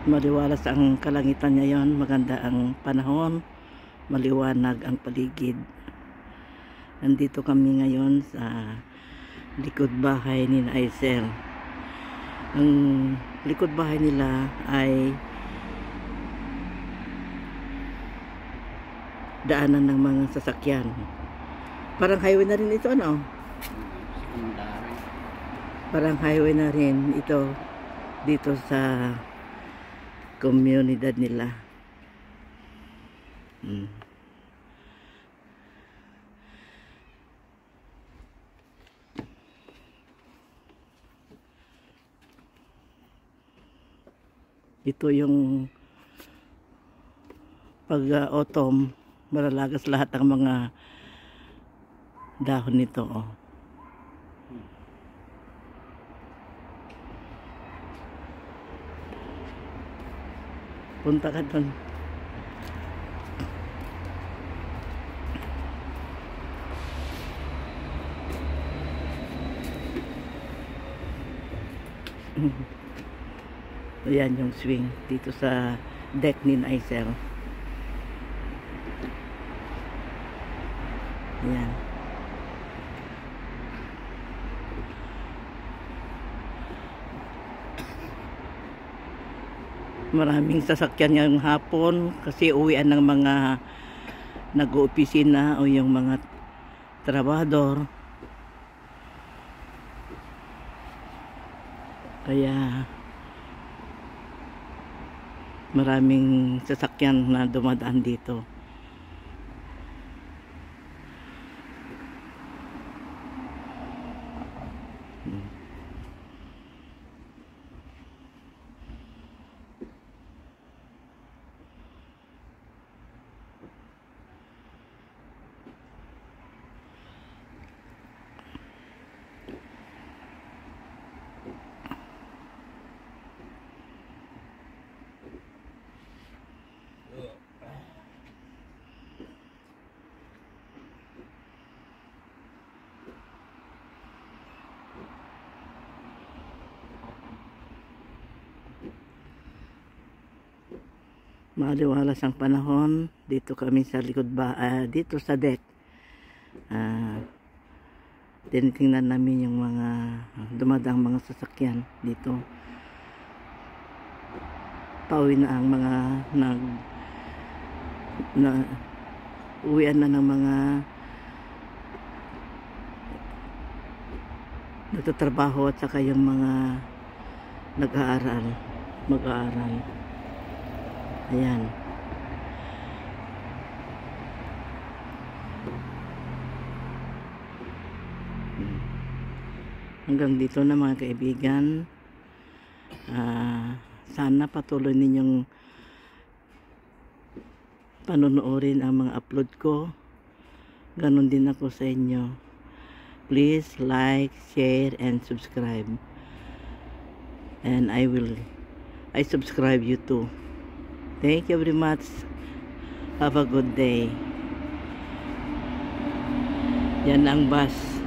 Maliwalas ang kalangitan ngayon, maganda ang panahon, maliwanag ang paligid. Nandito kami ngayon sa likod bahay ni Aisel. Ang likod bahay nila ay daanan ng mga sasakyan. Parang highway na rin ito, ano? Parang highway na rin ito dito sa komunidad nila. Ito yung pag autumn, malalagas lahat ang mga dahon nito, oh. Punta ka doon. Ayan yung swing dito sa deck ni Aisel. Ayan. Maraming sasakyan ngayong hapon kasi uwian ng mga nag-oopisina o yung mga trabador. Kaya maraming sasakyan na dumadaan dito. Maliwalas ang panahon. Dito kami sa likod dito sa deck. Tinitingnan namin yung mga dumadang mga sasakyan dito. Pauwi na ang mga uwian na ng mga nagtatrabaho at saka yung mga mag-aaral. Ayan. Hanggang dito na mga kaibigan. Sana patuloy ninyong panonoorin ang mga upload ko. Ganon din ako sa inyo. Please like, share, and subscribe. And I subscribe you too. Thank you very much. Have a good day. Yan ang bus.